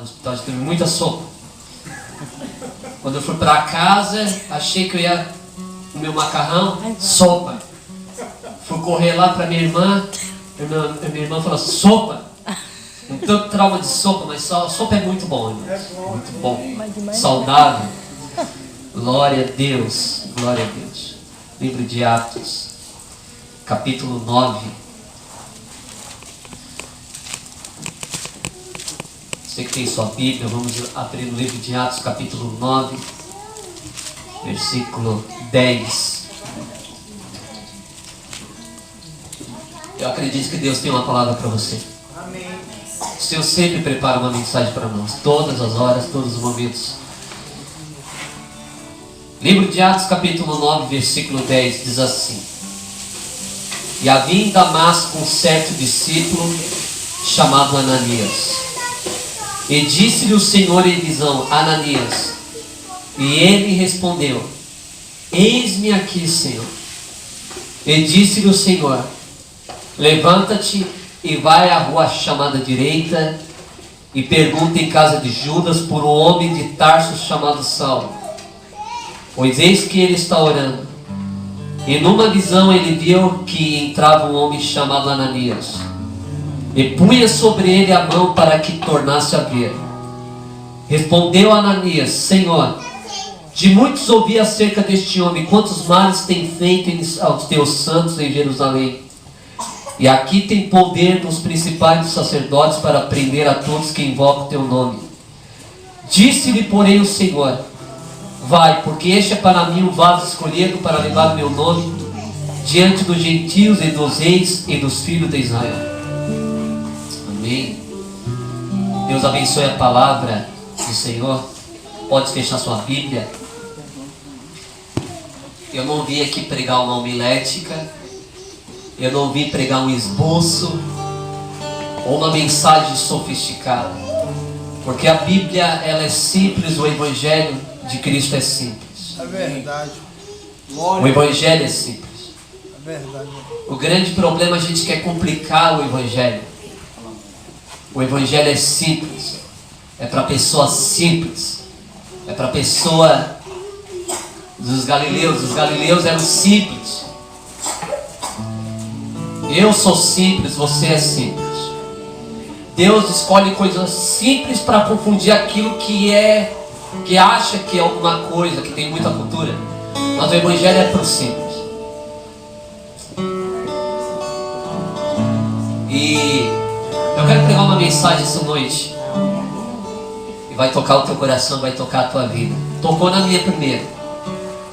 hospital, a gente teve muita sopa. Quando eu fui para casa, achei que eu ia comer o macarrão, sopa. Fui correr lá para minha irmã minha irmã falou, sopa. Não tenho trauma de sopa, mas sopa é muito bom, irmãos. Muito bom, saudável. Glória a Deus, glória a Deus. Livro de Atos, capítulo 9. Você que tem sua Bíblia, vamos abrir no livro de Atos, capítulo 9, versículo 10. Eu acredito que Deus tem uma palavra para você. Amém. O Senhor sempre prepara uma mensagem para nós, todas as horas, todos os momentos. Livro de Atos, capítulo 9, versículo 10, diz assim: E havia em Damasco um certo discípulo chamado Ananias. E disse-lhe o Senhor em visão, Ananias. E ele respondeu, eis-me aqui, Senhor. E disse-lhe o Senhor, levanta-te e vai à rua chamada direita e pergunta em casa de Judas por um homem de Tarso chamado Saulo. Pois eis que ele está orando. E numa visão ele viu que entrava um homem chamado Ananias. E punha sobre ele a mão para que tornasse a ver. Respondeu Ananias, Senhor, de muitos ouvi acerca deste homem, quantos males tem feito aos teus santos em Jerusalém. E aqui tem poder dos principais dos sacerdotes para prender a todos que invocam o teu nome. Disse-lhe, porém, o Senhor, vai, porque este é para mim um vaso escolhido para levar o meu nome diante dos gentios e dos reis e dos filhos de Israel. Amém. Deus abençoe a palavra do Senhor. Pode fechar sua Bíblia. Eu não vim aqui pregar uma homilética. Eu não vim pregar um esboço ou uma mensagem sofisticada. Porque a Bíblia, ela é simples, o Evangelho de Cristo é simples. É verdade. O Evangelho é simples. É verdade. O grande problema é a gente quer complicar o Evangelho. O Evangelho é simples. É para pessoa simples. É para pessoa dos galileus. Os galileus eram simples. Eu sou simples, você é simples. Deus escolhe coisas simples para confundir aquilo que acha que é alguma coisa, que tem muita cultura. Mas o Evangelho é para o simples. E eu quero pregar uma mensagem essa noite. E vai tocar o teu coração, vai tocar a tua vida. Tocou na minha primeira.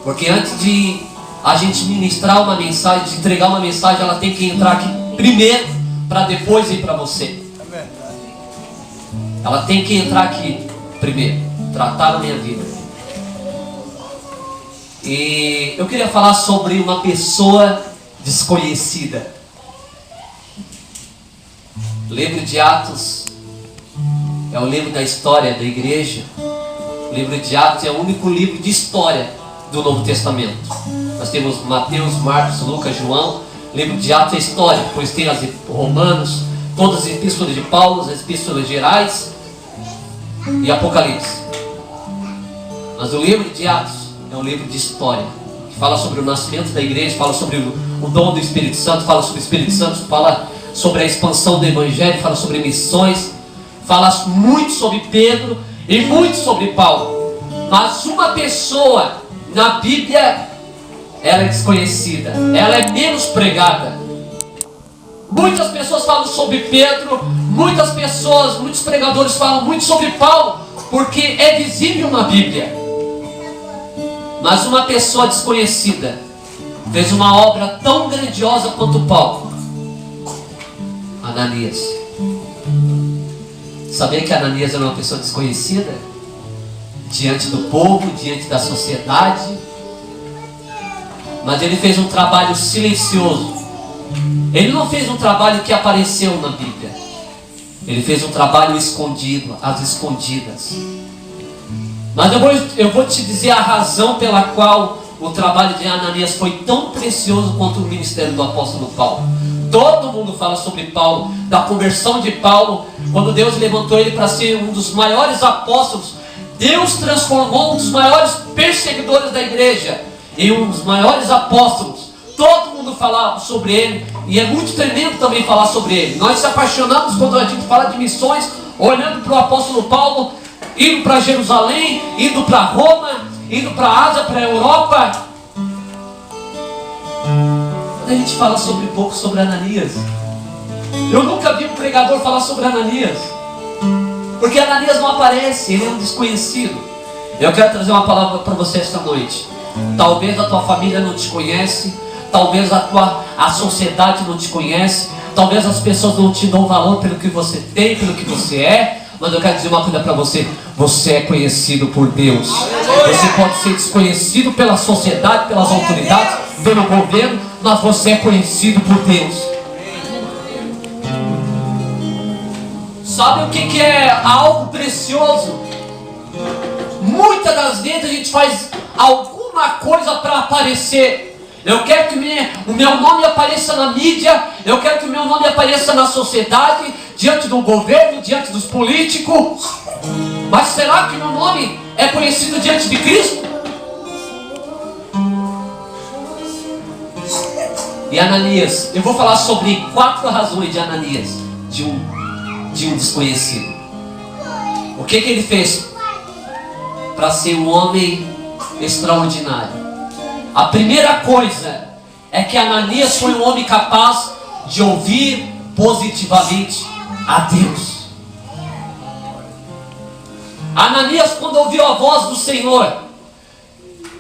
Porque antes de a gente ministrar uma mensagem, de entregar uma mensagem, ela tem que entrar aqui primeiro, para depois ir para você. É verdade. Ela tem que entrar aqui primeiro, tratar a minha vida. E eu queria falar sobre uma pessoa desconhecida. O livro de Atos é o livro da história da igreja. O livro de Atos é o único livro de história do Novo Testamento. Nós temos Mateus, Marcos, Lucas, João. O livro de Atos é história, pois tem as Romanos, todas as epístolas de Paulo, as epístolas gerais e Apocalipse. Mas o livro de Atos é um livro de história, que fala sobre o nascimento da igreja, fala sobre o dom do Espírito Santo, fala sobre o Espírito Santo, fala sobre a expansão do Evangelho, fala sobre missões, fala muito sobre Pedro e muito sobre Paulo. Mas uma pessoa na Bíblia, ela é desconhecida, ela é menos pregada. Muitas pessoas falam sobre Pedro, muitos pregadores falam muito sobre Paulo, porque é visível na Bíblia. Mas uma pessoa desconhecida fez uma obra tão grandiosa quanto Paulo. Ananias. Sabia que Ananias era uma pessoa desconhecida? Diante do povo, diante da sociedade. Mas ele fez um trabalho silencioso. Ele não fez um trabalho que apareceu na Bíblia. Ele fez um trabalho escondido, às escondidas. Mas eu vou te dizer a razão pela qual o trabalho de Ananias foi tão precioso quanto o ministério do apóstolo Paulo. Todo mundo fala sobre Paulo, da conversão de Paulo, quando Deus levantou ele para ser um dos maiores apóstolos. Deus transformou um dos maiores perseguidores da igreja em um dos maiores apóstolos. Todo mundo fala sobre ele, e é muito tremendo também falar sobre ele. Nós se apaixonamos quando a gente fala de missões, olhando para o apóstolo Paulo, indo para Jerusalém, indo para Roma, indo para a Ásia, para a Europa. Quando a gente fala sobre pouco sobre Ananias, eu nunca vi um pregador falar sobre Ananias, porque Ananias não aparece, ele é um desconhecido. Eu quero trazer uma palavra para você esta noite. Talvez a tua família não te conhece, talvez a sociedade não te conhece, talvez as pessoas não te dão valor pelo que você tem, pelo que você é, mas eu quero dizer uma coisa para você: você é conhecido por Deus. Você pode ser desconhecido pela sociedade, pelas autoridades, pelo governo, mas você é conhecido por Deus. Sabe o que é algo precioso? Muitas das vezes a gente faz alguma coisa para aparecer. Eu quero que o meu nome apareça na mídia, eu quero que o meu nome apareça na sociedade, diante do governo, diante dos políticos. Mas será que meu nome é conhecido diante de Cristo? E Ananias, eu vou falar sobre 4 razões de Ananias, de um desconhecido. O que ele fez para ser um homem extraordinário? A primeira coisa é que Ananias foi um homem capaz de ouvir positivamente a Deus. Ananias, quando ouviu a voz do Senhor,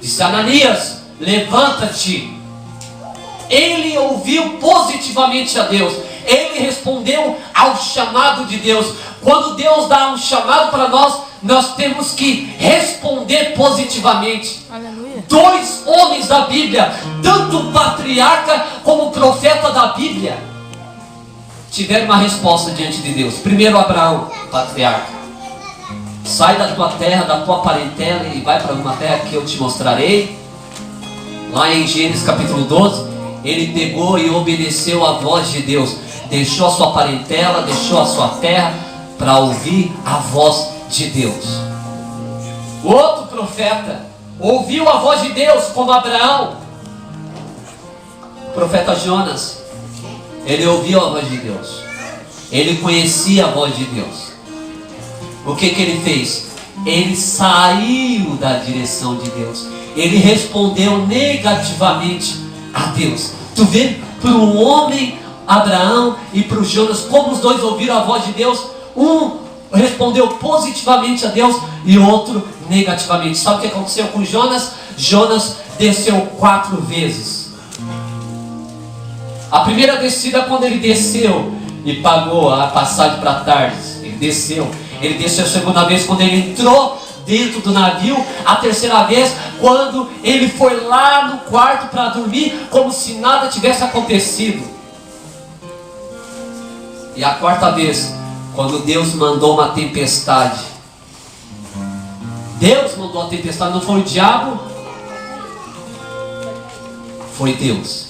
disse: Ananias, levanta-te. Ele ouviu positivamente a Deus. Ele respondeu ao chamado de Deus. Quando Deus dá um chamado para nós, nós temos que responder positivamente. Aleluia. 2 homens da Bíblia, tanto o patriarca como o profeta da Bíblia, tiveram uma resposta diante de Deus. Primeiro, Abraão, patriarca: sai da tua terra, da tua parentela e vai para uma terra que eu te mostrarei. Lá em Gênesis capítulo 12, ele pegou e obedeceu a voz de Deus. Deixou a sua parentela, deixou a sua terra para ouvir a voz de Deus. O outro profeta ouviu a voz de Deus, como Abraão. O profeta Jonas, ele ouviu a voz de Deus. Ele conhecia a voz de Deus. O que ele fez? Ele saiu da direção de Deus. Ele respondeu negativamente a Deus. Tu vê, para um homem, Abraão, e para o Jonas, como os dois ouviram a voz de Deus. Um respondeu positivamente a Deus e o outro negativamente. Sabe o que aconteceu com Jonas? Jonas desceu 4 vezes. A primeira descida, quando ele desceu e pagou a passagem para Tarsis, ele desceu. Ele desceu a segunda vez quando ele entrou dentro do navio. A terceira vez, quando ele foi lá no quarto para dormir, como se nada tivesse acontecido. E a 4ª vez, quando Deus mandou uma tempestade. Deus mandou a tempestade, não foi o diabo, foi Deus.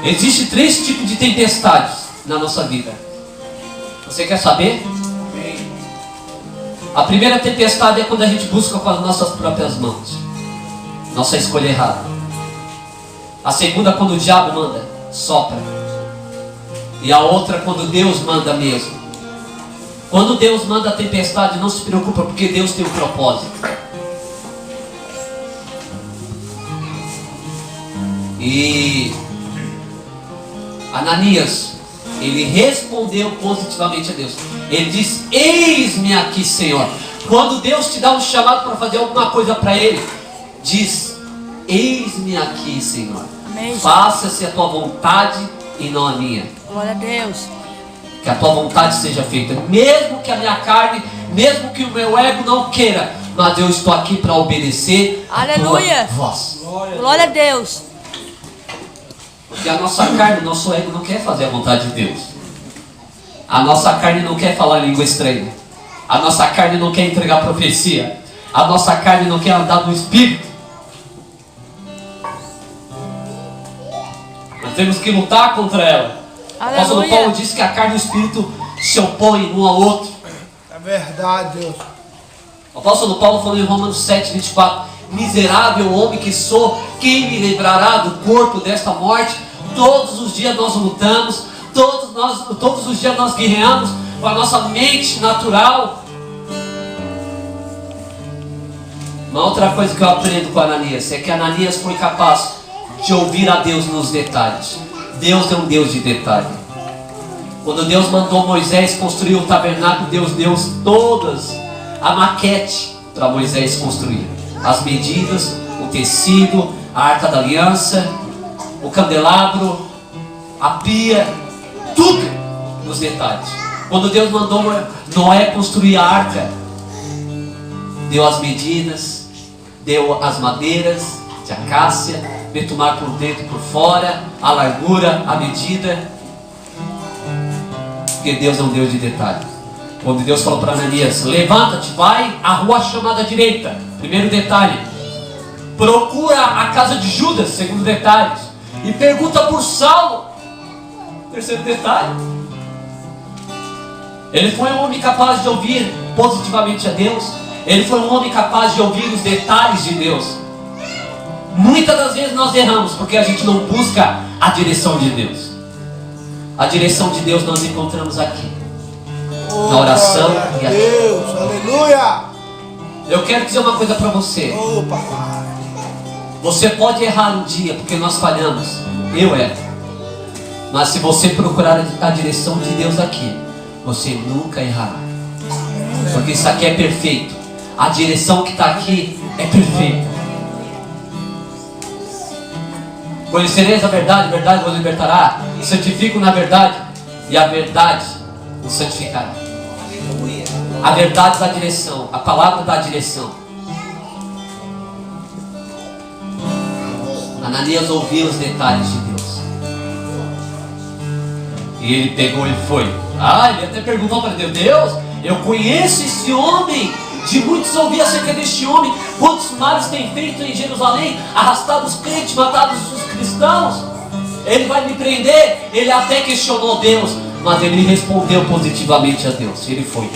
Existem 3 tipos de tempestades na nossa vida. Você quer saber? A primeira tempestade é quando a gente busca com as nossas próprias mãos, nossa escolha errada. A segunda é quando o diabo manda, sopra. E a outra quando Deus manda mesmo. Quando Deus manda a tempestade, não se preocupa, porque Deus tem um propósito. E Ananias, ele respondeu positivamente a Deus. Ele disse: eis-me aqui, Senhor. Quando Deus te dá um chamado para fazer alguma coisa para Ele, diz: eis-me aqui, Senhor. Amém. Faça-se a tua vontade e não a minha. Glória a Deus. Que a tua vontade seja feita, mesmo que a minha carne, mesmo que o meu ego não queira, mas eu estou aqui para obedecer. Aleluia. A tua voz. Glória a Deus. Porque a nossa carne, o nosso ego não quer fazer a vontade de Deus. A nossa carne não quer falar língua estranha. A nossa carne não quer entregar profecia. A nossa carne não quer andar no Espírito. Mas Nós temos que lutar contra ela. O apóstolo Aleluia. Paulo disse que a carne e o espírito se opõem um ao outro. É verdade, Deus. O apóstolo Paulo falou em Romanos 7, 24: miserável homem que sou, quem me livrará do corpo desta morte? Todos os dias nós lutamos, todos os dias nós guerreamos com a nossa mente natural. Uma outra coisa que eu aprendo com Ananias é que Ananias foi capaz de ouvir a Deus nos detalhes. Deus é um Deus de detalhe. Quando Deus mandou Moisés construir o tabernáculo, Deus deu todas a maquete para Moisés construir. As medidas, o tecido, a arca da aliança, o candelabro, a pia, tudo nos detalhes. Quando Deus mandou Noé construir a arca, deu as medidas, deu as madeiras de acácia, betumar por dentro e por fora, a largura, a medida. Porque Deus é um Deus de detalhes. Quando Deus falou para Ananias: levanta-te, vai à rua chamada direita. Primeiro detalhe. Procura a casa de Judas. Segundo detalhe. E pergunta por Saulo. Terceiro detalhe. Ele foi um homem capaz de ouvir positivamente a Deus. Ele foi um homem capaz de ouvir os detalhes de Deus. Muitas das vezes nós erramos porque a gente não busca a direção de Deus. A direção de Deus nós encontramos aqui, na oração e aqui. Deus, aleluia. Eu quero dizer uma coisa para você. Oh, papai. Você pode errar um dia, porque nós falhamos. Eu erro. Mas se você procurar a direção de Deus aqui, você nunca errará. Porque isso aqui é perfeito. A direção que está aqui é perfeita. Conhecereis a verdade, a verdade vos libertará. Santifico na verdade, e a verdade vos santificará. A verdade dá direção, a palavra dá direção. Ananias ouviu os detalhes de Deus. E ele pegou e foi. Ele até perguntou para Deus: Deus, eu conheço esse homem. De muitos ouvi acerca deste homem. Quantos males tem feito em Jerusalém? Arrastado os crentes, matado os cristãos. Ele vai me prender. Ele até questionou Deus, mas ele respondeu positivamente a Deus. Ele foi.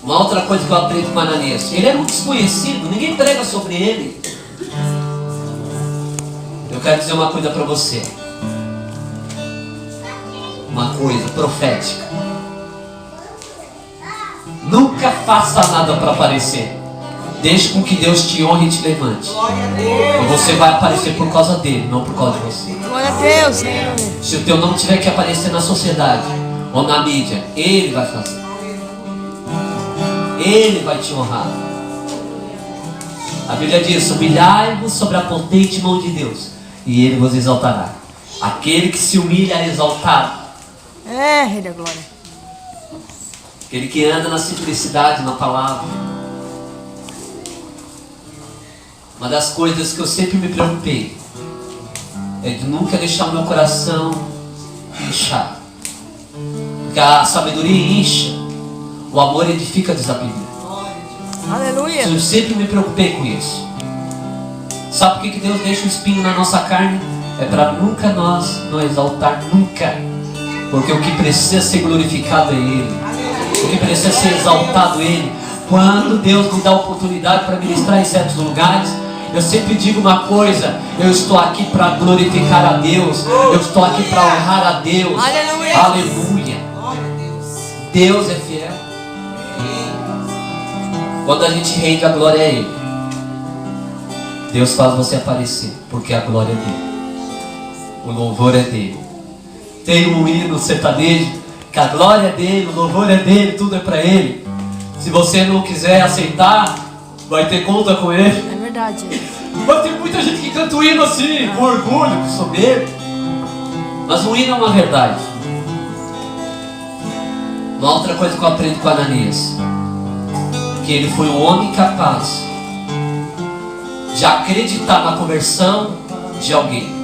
Uma outra coisa que eu aprendo com Ananias: ele era um desconhecido, ninguém prega sobre ele. Eu quero dizer uma coisa para você. Uma coisa profética. Nunca faça nada para aparecer. Deixe com que Deus te honre e te levante. E você vai aparecer por causa dele, não por causa de você. Glória a Deus, Senhor. Se o teu nome tiver que aparecer na sociedade ou na mídia, ele vai fazer. Ele vai te honrar. A Bíblia diz: humilhai-vos sobre a potente mão de Deus, e ele vos exaltará. Aquele que se humilha é exaltado. É, Rei da Glória. Aquele que anda na simplicidade, na palavra. Uma das coisas que eu sempre me preocupei é de nunca deixar o meu coração inchar. Porque a sabedoria incha, o amor edifica, diz a Bíblia. Aleluia. Eu sempre me preocupei com isso. Sabe por que Deus deixa o espinho na nossa carne? É para nunca nós não exaltar, nunca. Porque o que precisa ser glorificado é Ele. O que precisa ser exaltado é Ele. Quando Deus me dá oportunidade para ministrar em certos lugares, eu sempre digo uma coisa: eu estou aqui para glorificar a Deus. Eu estou aqui para honrar a Deus. Aleluia. Aleluia. Deus é fiel. Quando a gente rende, a glória é Ele. Deus faz você aparecer, porque a glória é dele. O louvor é dele. Tem um hino sertanejo que a glória é dele, o louvor é dele, tudo é para ele. Se você não quiser aceitar, vai ter conta com ele. É verdade. Mas tem muita gente que canta o hino assim, com orgulho, com soberba. Mas o hino é uma verdade. Uma outra coisa que eu aprendo com Ananias: que ele foi um homem capaz de acreditar na conversão de alguém.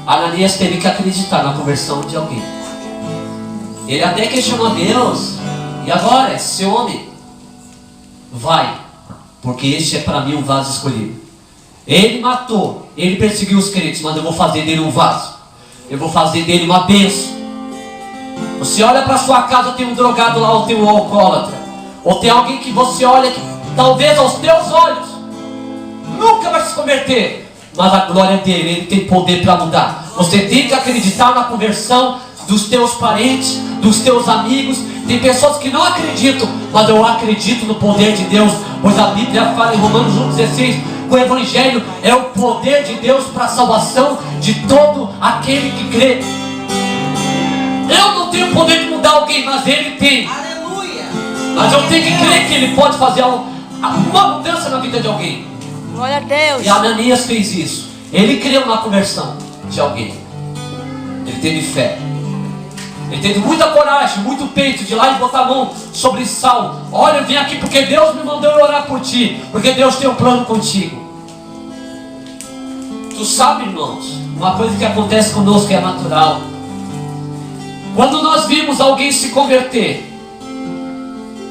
Ananias teve que acreditar na conversão de alguém. Ele até questionou Deus: e agora, esse homem? Vai, porque este é para mim um vaso escolhido. Ele matou, ele perseguiu os crentes, mas eu vou fazer dele um vaso. Eu vou fazer dele uma bênção. Você olha para sua casa, tem um drogado lá, ou tem um alcoólatra, ou tem alguém que você olha que talvez aos teus olhos nunca vai se converter, mas a glória dele, ele tem poder para mudar. Você tem que acreditar na conversão dos teus parentes, dos teus amigos. Tem pessoas que não acreditam, mas eu acredito no poder de Deus, pois a Bíblia fala em Romanos 1,16 que o Evangelho é o poder de Deus para a salvação de todo aquele que crê. Eu não tenho poder de mudar alguém, mas Ele tem. Aleluia. Mas eu tenho que crer que Ele pode fazer uma mudança na vida de alguém. Glória a Deus. E Ananias fez isso. Ele creu na conversão de alguém. Ele teve fé. Ele teve muita coragem, muito peito de ir lá e botar a mão sobre Saulo. Olha, eu vim aqui porque Deus me mandou orar por ti, porque Deus tem um plano contigo. Tu sabe, irmãos, uma coisa que acontece conosco que é natural. Quando nós vimos alguém se converter,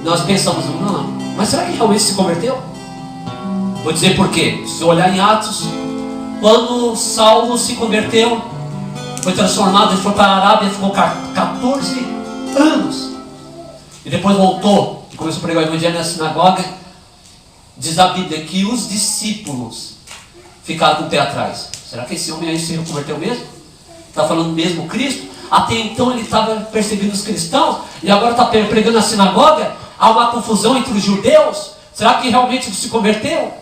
nós pensamos, não, mas será que realmente se converteu? Vou dizer por quê. Se olhar em Atos, quando Saulo se converteu, foi transformado, ele foi para a Arábia, ficou 14 anos. E depois voltou e começou a pregar o evangelho na sinagoga. Diz a Bíblia que os discípulos ficaram com o pé atrás. Será que esse homem aí se converteu mesmo? Está falando mesmo Cristo? Até então ele estava perseguindo os cristãos e agora está pregando na sinagoga. Há uma confusão entre os judeus. Será que realmente se converteu?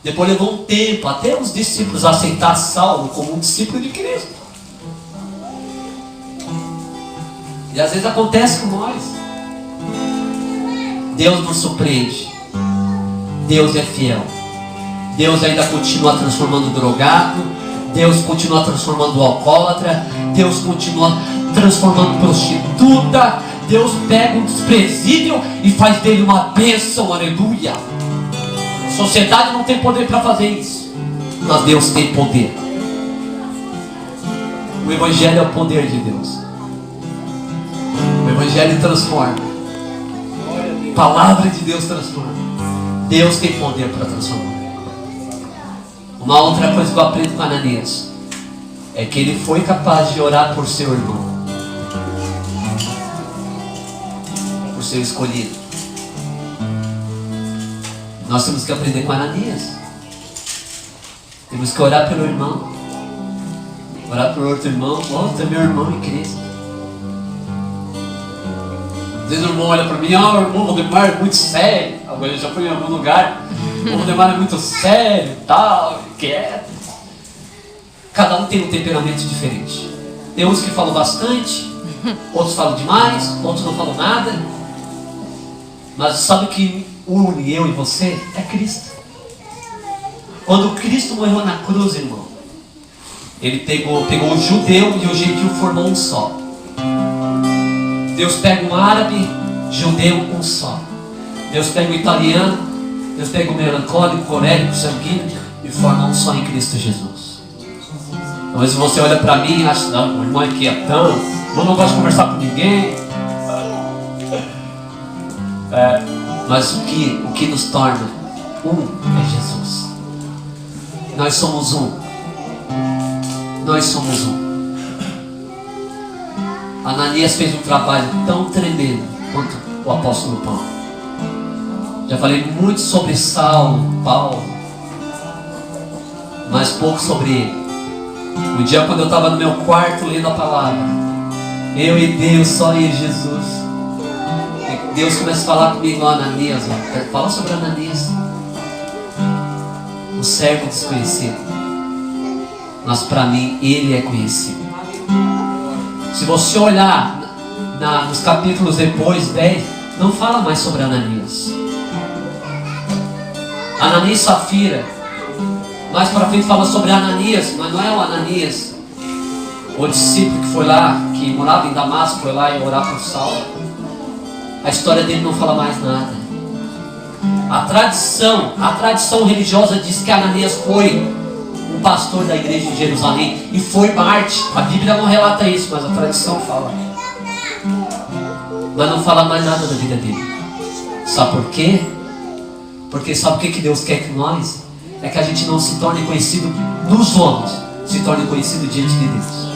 Depois levou um tempo até os discípulos aceitar Saulo como um discípulo de Cristo. E às vezes acontece com nós. Deus nos surpreende. Deus é fiel. Deus ainda continua transformando o drogado. Deus continua transformando o alcoólatra. Deus continua transformando prostituta. Deus pega um desprezível e faz dele uma bênção, aleluia. A sociedade não tem poder para fazer isso, mas Deus tem poder. O Evangelho é o poder de Deus. O Evangelho transforma. A palavra de Deus transforma. Deus tem poder para transformar. Uma outra coisa que eu aprendo com Ananias é que ele foi capaz de orar por seu irmão, por seu escolhido. Nós temos que aprender com Ananias. Temos que orar pelo irmão, orar por outro irmão. Outro é meu irmão em Cristo. Às vezes o irmão olha para mim, o irmão Valdemar é muito sério. Agora eu já fui em algum lugar, o irmão Valdemar é muito sério, tal, quieto. Cada um tem um temperamento diferente. Tem uns que falam bastante, outros falam demais, outros não falam nada. Mas sabe o que une eu e você? É Cristo. Quando Cristo morreu na cruz, irmão, Ele pegou o judeu e o gentil formou um só. Deus pega um árabe, judeu, um só. Deus pega o italiano, Deus pega o melancólico, colérico, sanguíneo e forma um só em Cristo Jesus. Então, se você olha para mim e acha, não, o irmão é quietão, o irmão não gosta de conversar com ninguém. Mas o que nos torna um é Jesus. Nós somos um. Nós somos um. Ananias fez um trabalho tão tremendo quanto o apóstolo Paulo. Já falei muito sobre Saulo, Paulo, mas pouco sobre ele. Um dia quando eu estava no meu quarto lendo a palavra, eu e Deus, só eu e Jesus, e Deus começa a falar comigo, Ananias, fala sobre Ananias, o servo desconhecido, mas para mim ele é conhecido. Se você olhar nos capítulos depois, 10, não fala mais sobre Ananias. Ananias e Safira. Mais para frente fala sobre Ananias, mas não é o Ananias, o discípulo que foi lá, que morava em Damasco, foi lá e orar por Saulo. A história dele não fala mais nada. A tradição religiosa diz que Ananias foi um pastor da igreja de Jerusalém e foi Marte. A Bíblia não relata isso, mas a tradição fala. Mas não fala mais nada da vida dele. Sabe por quê? Porque sabe o que Deus quer que nós? é que a gente não se torne conhecido nos homens, se torne conhecido diante de Deus.